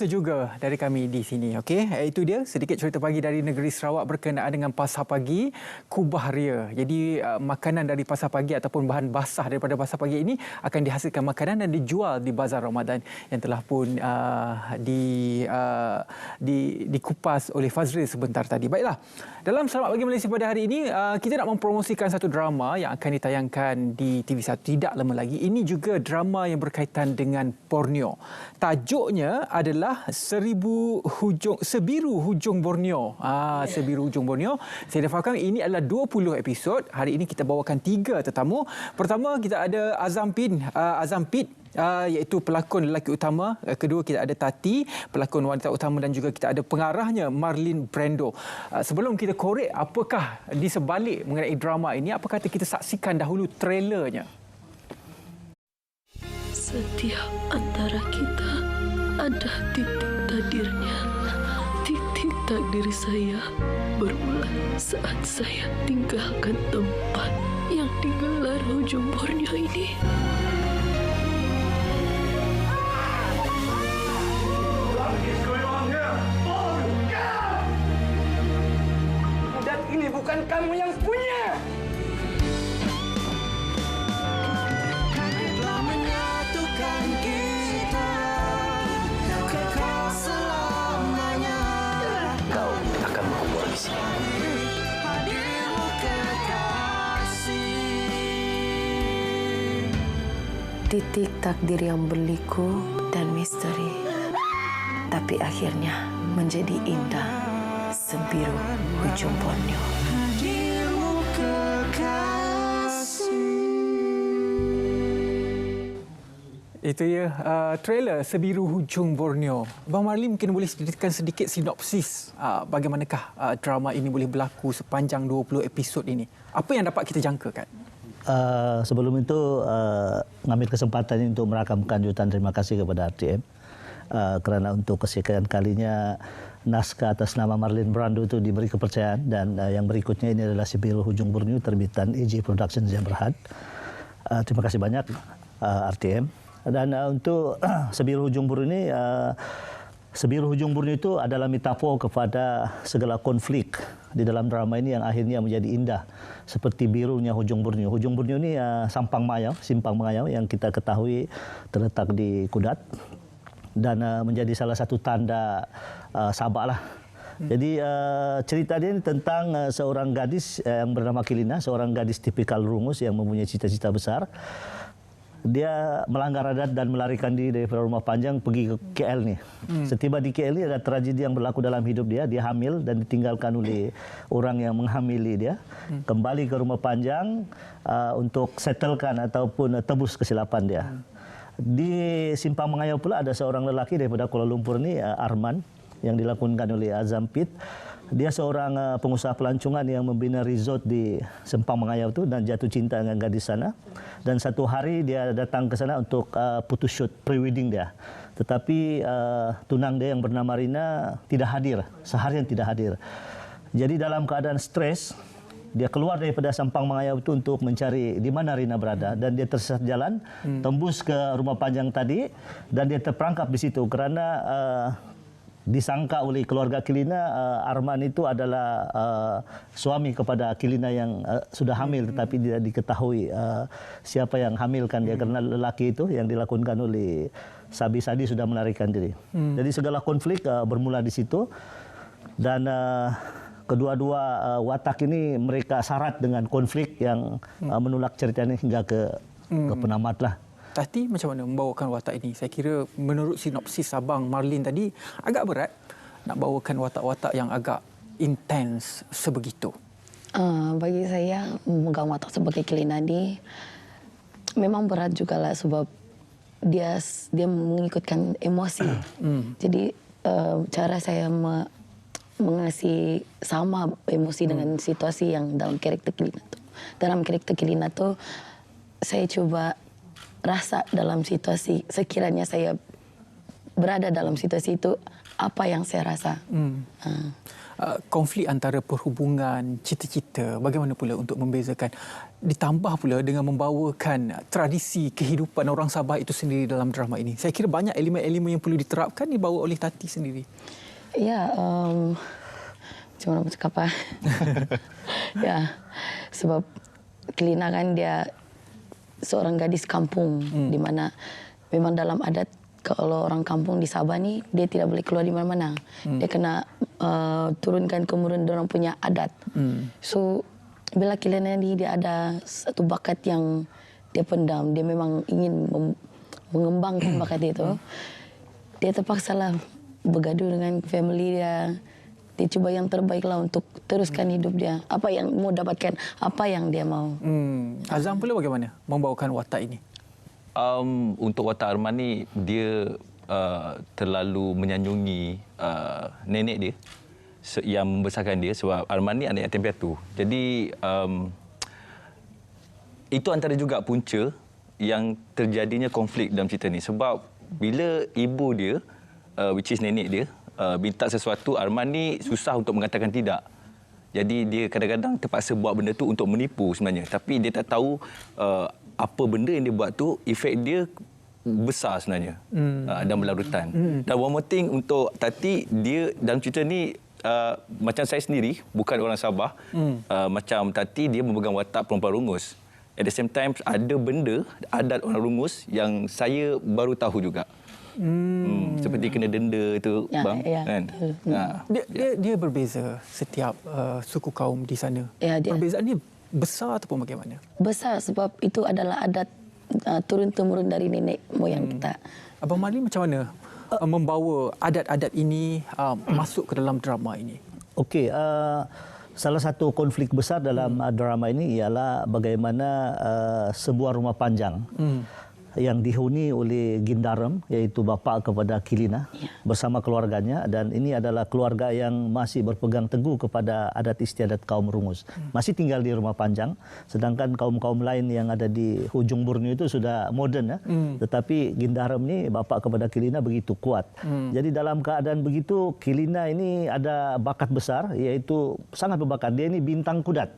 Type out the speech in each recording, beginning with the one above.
Itu juga dari kami di sini, okey. Itu dia sedikit cerita pagi dari negeri Sarawak berkenaan dengan pasar pagi Kubah Ria. Jadi makanan dari pasar pagi ataupun bahan basah daripada pasar pagi ini akan dihasilkan makanan dan dijual di bazar Ramadan yang telah pun dikupas oleh Fazril sebentar tadi. Baiklah, dalam Selamat Pagi Malaysia pada hari ini kita nak mempromosikan satu drama yang akan ditayangkan di TV1 tidak lama lagi. Ini juga drama yang berkaitan dengan Borneo. Tajuknya adalah Sebiru Hujung Borneo. Sebiru Hujung Borneo. Saya dafatkan ini adalah 20 episod. Hari ini kita bawakan 3 tetamu. Pertama kita ada Azam Pit, iaitu pelakon lelaki utama. Kedua kita ada Tati, pelakon wanita utama, dan juga kita ada pengarahnya Marlene Brando. Sebelum kita korek apakah di sebalik mengenai drama ini, apa kata kita saksikan dahulu trailernya. Setiap antara kita ada titik takdirnya. Titik takdir saya bermula saat saya tinggalkan tempat yang digelar Hujung Borneo ini. Dan ini bukan kamu yang punya. Kau akan berkumpul di sini. Titik takdir yang berliku dan misteri, tapi akhirnya menjadi indah. Sebiru Hujung Borneo. Itu ya trailer Sebiru Hujung Borneo. Bang Marlene mungkin boleh ceritakan sedikit sinopsis bagaimanakah drama ini boleh berlaku sepanjang 20 episod ini. Apa yang dapat kita jangkakan? Sebelum itu mengambil kesempatan ini untuk merakamkan jutaan terima kasih kepada RTM kerana untuk kesekian kalinya naskah atas nama Marlene Brando itu diberi kepercayaan, dan yang berikutnya ini adalah Sebiru Hujung Borneo terbitan AJ Productions yang Berhad. Terima kasih banyak RTM. Dan untuk Sebiru Hujung Borneo ini, Sebiru Hujung Borneo itu adalah metafor kepada segala konflik di dalam drama ini yang akhirnya menjadi indah, seperti birunya Hujung Borneo. Hujung Borneo ini simpang Mengayau yang kita ketahui terletak di Kudat dan menjadi salah satu tanda Sabak lah. Jadi cerita dia ini tentang seorang gadis yang bernama Kilina, seorang gadis tipikal rungus yang mempunyai cita-cita besar. Dia melanggar adat dan melarikan diri dari rumah panjang pergi ke KL ni. Setiba di KL ni ada tragedi yang berlaku dalam hidup dia. Dia hamil dan ditinggalkan oleh orang yang menghamili dia. Kembali ke rumah panjang untuk settlekan ataupun tebus kesilapan dia. Di Simpang Mengayau pula ada seorang lelaki daripada Kuala Lumpur ni, Arman, yang dilakonkan oleh Azam Pit. Dia seorang pengusaha pelancongan yang membina resort di Simpang Mengayau itu dan jatuh cinta dengan gadis sana. Dan satu hari dia datang ke sana untuk putus shoot pre-wedding dia. Tetapi tunang dia yang bernama Rina tidak hadir, seharian tidak hadir. Jadi dalam keadaan stres, dia keluar daripada Simpang Mengayau itu untuk mencari di mana Rina berada, dan dia tersesat jalan, tembus ke rumah panjang tadi, dan dia terperangkap di situ kerana disangka oleh keluarga Kilina Arman itu adalah suami kepada Kilina yang sudah hamil, tetapi tidak diketahui siapa yang hamilkan dia kerana lelaki itu yang dilakonkan oleh Sabi Sadi sudah melarikan diri. Jadi segala konflik bermula di situ, dan kedua-dua watak ini mereka syarat dengan konflik yang menolak ceritanya hingga ke penamat lah. Tati macam mana membawakan watak ini? Saya kira menurut sinopsis Abang Marlene tadi agak berat nak bawakan watak-watak yang agak intens sebegitu. Bagi saya memegang watak sebagai Kilina ni memang berat jugalah, sebab dia mengikutkan emosi. Jadi cara saya mengasih sama emosi dengan situasi yang dalam karakter Kilina tu. Dalam karakter Kilina tu saya cuba rasa dalam situasi, sekiranya saya berada dalam situasi itu, apa yang saya rasa. konflik antara perhubungan, cita-cita, bagaimana pula untuk membezakan, ditambah pula dengan membawakan tradisi kehidupan orang Sabah itu sendiri dalam drama ini. Saya kira banyak elemen-elemen yang perlu diterapkan dibawa oleh Tati sendiri. Ya, macam mana bercakap ya, sebab Kelina kan dia seorang gadis kampung, di mana memang dalam adat kalau orang kampung di Sabah ni dia tidak boleh keluar di mana-mana. Dia kena turunkan kemudian orang punya adat. So bila Kelina ni dia ada satu bakat yang dia pendam, dia memang ingin mengembangkan bakat itu. Dia terpaksalah bergaduh dengan family dia. Dia cuba yang terbaik lah untuk teruskan hidup dia. Apa yang mau dapatkan, apa yang dia mau. Azam pula bagaimana membawakan watak ini? Untuk watak Arman ni, dia terlalu menyanjungi nenek dia yang membesarkan dia, sebab Arman ni anak yatim piatu. Jadi itu antara juga punca yang terjadinya konflik dalam cerita ni. Sebab bila ibu dia, which is nenek dia, minta sesuatu, Arman ni susah untuk mengatakan tidak. Jadi dia kadang-kadang terpaksa buat benda tu untuk menipu sebenarnya. Tapi dia tak tahu apa benda yang dia buat tu, efek dia besar sebenarnya dalam berlarutan. Dan one more thing untuk Tati, dia dalam cerita ni macam saya sendiri, bukan orang Sabah. Macam Tati, dia memegang watak perempuan rungus. At the same time, ada benda, adat orang rungus yang saya baru tahu juga. Seperti kena denda itu, Ya, bang. ya, Kan? Dia berbeza setiap suku kaum di sana. Ya, Perbezaan ini besar ataupun bagaimana? Besar sebab itu adalah adat turun-temurun dari nenek moyang kita. Abang Marlin macam mana membawa adat-adat ini masuk ke dalam drama ini? Okey, salah satu konflik besar dalam drama ini ialah bagaimana sebuah rumah panjang yang dihuni oleh Gindaram, iaitu bapa kepada Kelina bersama keluarganya, dan ini adalah keluarga yang masih berpegang teguh kepada adat istiadat kaum rungus. Masih tinggal di rumah panjang, sedangkan kaum-kaum lain yang ada di hujung Borneo itu sudah moden ya. Tetapi Gindaram ni bapa kepada Kelina begitu kuat. Jadi dalam keadaan begitu, Kelina ini ada bakat besar, iaitu sangat berbakat. Dia ini bintang kudat.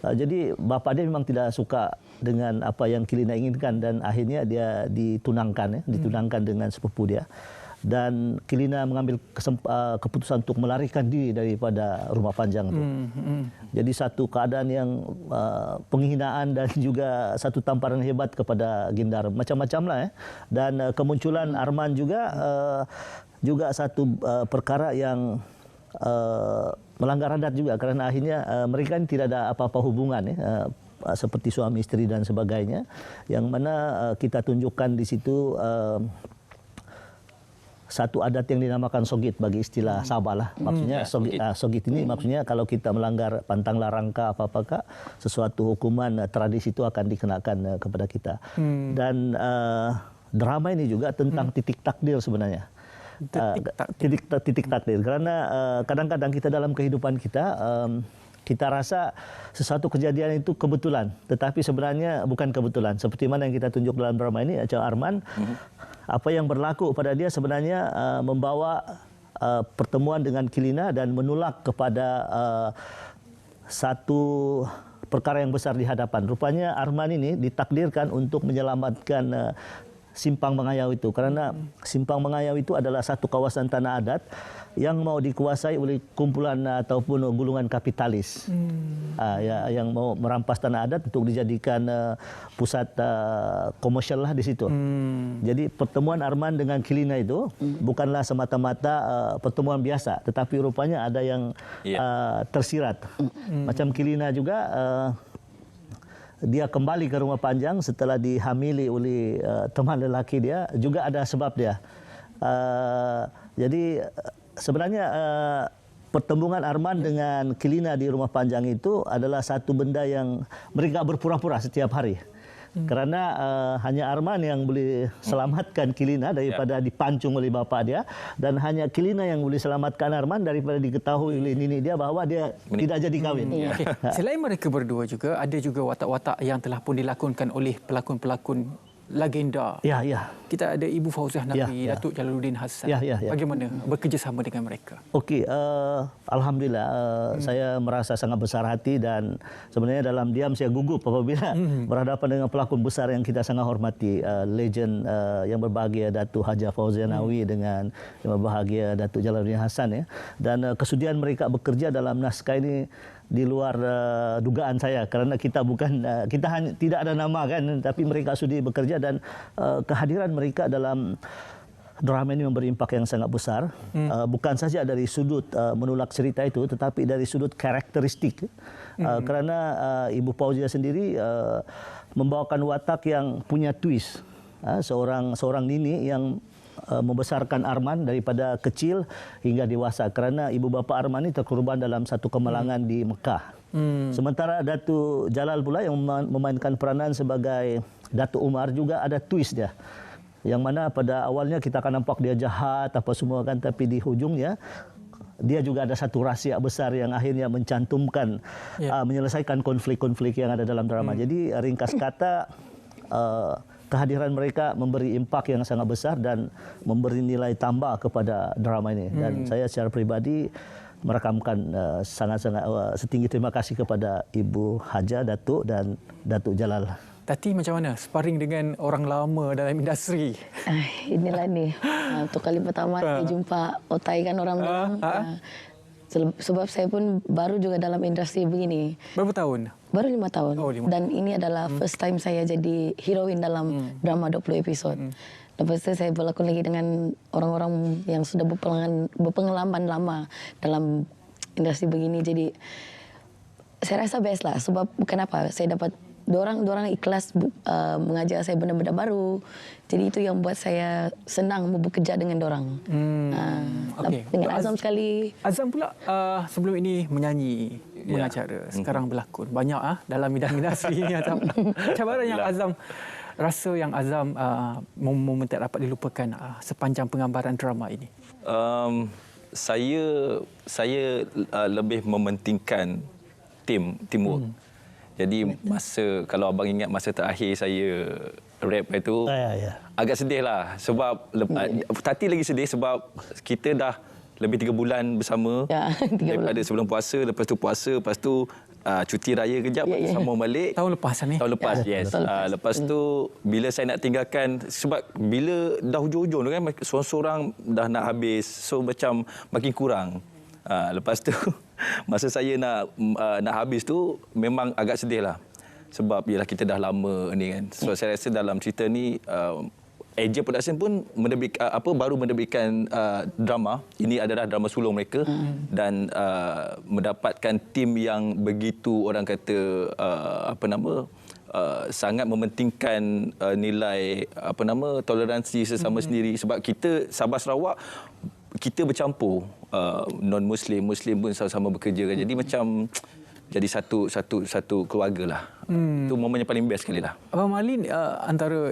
Jadi bapa dia memang tidak suka dengan apa yang Kelina inginkan, dan akhirnya dia ditunangkan dengan sepupu dia, dan Kelina mengambil keputusan untuk melarikan diri daripada rumah panjang itu. Jadi satu keadaan yang penghinaan dan juga satu tamparan hebat kepada Gindaram, macam-macam lah dan kemunculan Arman juga satu perkara yang melanggar adat juga, kerana akhirnya mereka ini tidak ada apa-apa hubungan seperti suami isteri dan sebagainya, yang mana kita tunjukkan di situ satu adat yang dinamakan sogit bagi istilah Sabah lah. Maksudnya sogit ini maksudnya kalau kita melanggar pantang larang apa-apakah, sesuatu hukuman tradisi itu akan dikenakan kepada kita. Dan drama ini juga tentang titik takdir sebenarnya. Titik takdir, kerana kadang-kadang kita dalam kehidupan kita kita rasa sesuatu kejadian itu kebetulan, tetapi sebenarnya bukan kebetulan. Seperti mana yang kita tunjuk dalam drama ini, Acang Arman, apa yang berlaku pada dia sebenarnya membawa pertemuan dengan Kelina dan menolak kepada satu perkara yang besar di hadapan. Rupanya Arman ini ditakdirkan untuk menyelamatkan Simpang Mengayau itu, kerana Simpang Mengayau itu adalah satu kawasan tanah adat yang mau dikuasai oleh kumpulan ataupun golongan kapitalis yang mau merampas tanah adat untuk dijadikan pusat komersial lah di situ. Jadi pertemuan Arman dengan Kelina itu bukanlah semata-mata pertemuan biasa, tetapi rupanya ada yang tersirat. Macam Kelina juga dia kembali ke rumah panjang setelah dihamili oleh teman lelaki dia, juga ada sebab dia. Jadi sebenarnya pertemuan Arman dengan Kelina di rumah panjang itu adalah satu benda yang mereka berpura-pura setiap hari. Kerana hanya Arman yang boleh selamatkan Kelina daripada dipancung oleh bapa dia, dan hanya Kelina yang boleh selamatkan Arman daripada diketahui oleh nenek dia bahawa dia tidak jadi kahwin. Okay. Selain mereka berdua juga, ada juga watak-watak yang telah pun dilakonkan oleh pelakon-pelakon legenda. Ya, ya. Kita ada Ibu Fauziah Naqvi, Ya. Datuk Jalaluddin Hassan. Ya. Bagaimana bekerjasama dengan mereka? Okey, alhamdulillah saya merasa sangat besar hati dan sebenarnya dalam diam saya gugup apabila berhadapan dengan pelakon besar yang kita sangat hormati, legend yang berbahagia Datuk Haji Fauziah Naqvi dengan yang berbahagia Datuk Jalaluddin Hassan, ya. Dan kesudian mereka bekerja dalam naskah ini di luar dugaan saya, kerana kita kita hanya tidak ada nama kan, tapi mereka sudi bekerja dan kehadiran mereka dalam drama ini memberi impak yang sangat besar, bukan saja dari sudut menolak cerita itu, tetapi dari sudut karakteristik, kerana Ibu Fauziah sendiri membawakan watak yang punya twist, seorang nini yang membesarkan Arman daripada kecil hingga dewasa, kerana ibu bapa Arman ini terkorban dalam satu kemalangan di Mekah. Sementara Datuk Jalal pula yang memainkan peranan sebagai Datuk Umar juga ada twist dia, yang mana pada awalnya kita akan nampak dia jahat apa semua kan, tapi di hujungnya dia juga ada satu rahsia besar yang akhirnya mencantumkan, menyelesaikan konflik-konflik yang ada dalam drama. Jadi ringkas kata, kehadiran mereka memberi impak yang sangat besar dan memberi nilai tambah kepada drama ini. Dan saya secara pribadi merakamkan sangat-sangat setinggi terima kasih kepada Ibu Haja, Datuk dan Datuk Jalal. Tati, macam mana sparring dengan orang lama dalam industri? Inilah ni. Untuk kali pertama saya jumpa Otai kan orang bilang. Sebab saya pun baru juga dalam industri begini. Berapa tahun? Baru 5 tahun. Oh, 5 Dan ini adalah first time saya jadi heroin dalam drama 20 episod. Lepas itu saya berlakon lagi dengan orang-orang yang sudah berpengalaman lama dalam industri begini. Jadi saya rasa best lah. Sebab kenapa? Saya dapat dorang ikhlas mengajar saya benda-benda baru. Jadi itu yang buat saya senang mau bekerja dengan dorang. Okay. Dengan Azam sekali. Azam pula sebelum ini menyanyi, mengacara, sekarang berlakon. Banyak dalam bidang industri ini, Azam. Macam mana yang Azam rasa yang Azam momen tak dapat dilupakan sepanjang penggambaran drama ini? Saya lebih mementingkan teamwork. Jadi kalau abang ingat masa terakhir saya rap itu, agak sedih lah. Sebab Tati lagi sedih sebab kita dah lebih 3 bulan bersama, daripada sebelum puasa, lepas tu puasa, lepas tu cuti raya kejap, sambung balik. Tahun lepas ni? Tahun lepas, yes. Lepas tu bila saya nak tinggalkan, sebab bila dah hujung-hujung tu kan, seorang-seorang dah nak habis, so macam makin kurang. Lepas tu masa saya nak habis tu memang agak sedih lah, sebab yalah kita dah lama ni kan. So saya rasa dalam cerita ni AJ Production pun baru menerbitkan drama ini, adalah drama sulung mereka, dan mendapatkan tim yang begitu orang kata sangat mementingkan nilai toleransi sesama sendiri, sebab kita Sabah Sarawak kita bercampur, non-Muslim, Muslim pun sama-sama bekerja kan. Jadi macam jadi satu keluarga lah. Itu momen yang paling best sekali lah. Abang Marlin, antara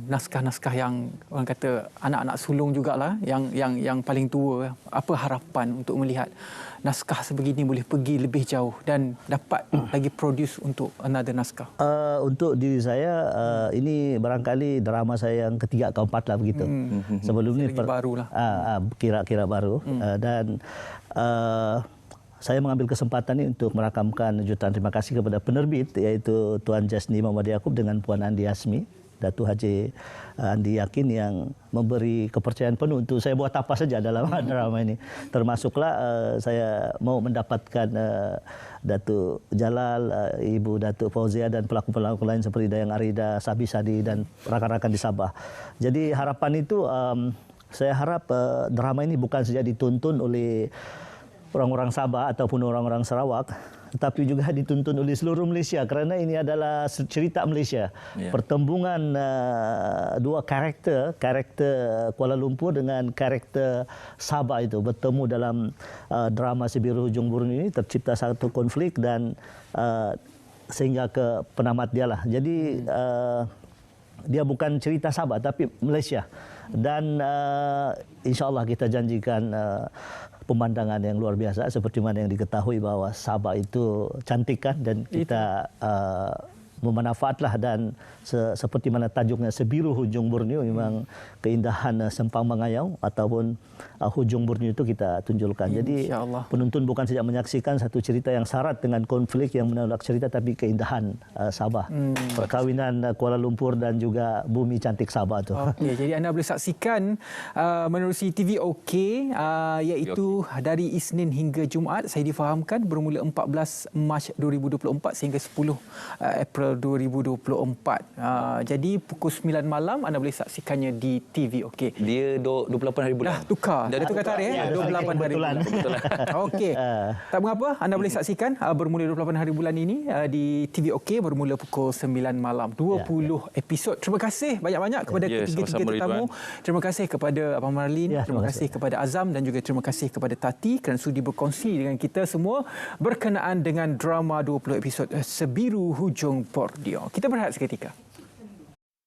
naskah-naskah yang orang kata anak-anak sulung jugalah, yang paling tua. Apa harapan untuk melihat naskah sebegini boleh pergi lebih jauh dan dapat lagi produce untuk another naskah? Untuk diri saya, ini barangkali drama saya yang ketiga keempat lah begitu. Sebelum ni baru lah. Kira-kira baru. Dan saya mengambil kesempatan ini untuk merakamkan jutaan terima kasih kepada penerbit, iaitu Tuan Jasni Muhammad Yaakob dengan Puan Andi Hasmi, Datuk Haji Andi Yakin, yang memberi kepercayaan penuh untuk saya buat apa saja dalam drama ini. Termasuklah saya mau mendapatkan Datuk Jalal, Ibu Datuk Fauziah dan pelakon-pelakon lain seperti Dayang Arida, Sabi Sadi dan rakan-rakan di Sabah. Jadi harapan itu, saya harap drama ini bukan saja ditonton oleh orang-orang Sabah ataupun orang-orang Sarawak, tetapi juga dituntun oleh seluruh Malaysia, kerana ini adalah cerita Malaysia. Pertembungan dua karakter Kuala Lumpur dengan karakter Sabah itu bertemu dalam drama Si Biru Hujung Burung ini, tercipta satu konflik dan sehingga ke penamat dia lah. Jadi dia bukan cerita Sabah tapi Malaysia, dan insya-Allah kita janjikan pemandangan yang luar biasa, seperti mana yang diketahui bahawa Sabah itu cantik kan, dan kita bermanfaatlah dan seperti mana tajuknya Sebiru Hujung Borneo, memang keindahan Sempang Mangayau ataupun Hujung Borneo itu kita tunjukkan. Jadi penonton bukan saja menyaksikan satu cerita yang syarat dengan konflik yang menolak cerita, tapi keindahan Sabah, perkawinan Kuala Lumpur dan juga bumi cantik Sabah tu. Okey, jadi anda boleh saksikan menerusi TV OK, iaitu dari Isnin hingga Jumaat, saya difahamkan bermula 14 Mac 2024 sehingga 10 April 2024. Jadi pukul 9 malam anda boleh saksikannya di TV OK. Dia 28 hari bulan. Dah tukar. Dah tukar tarikh ya. 28 hari bulan. Okey. Tak mengapa, anda boleh saksikan bermula 28 hari bulan ini di TV OK bermula pukul 9 malam. 20 episod. Terima kasih banyak-banyak kepada ketiga-tiga tetamu. Terima kasih kepada Abang Marlin, terima kasih kepada Azam dan juga terima kasih kepada Tati kerana sudi berkongsi dengan kita semua berkenaan dengan drama 20 episod Sebiru Hujung Borneo. Kita berehat seketika.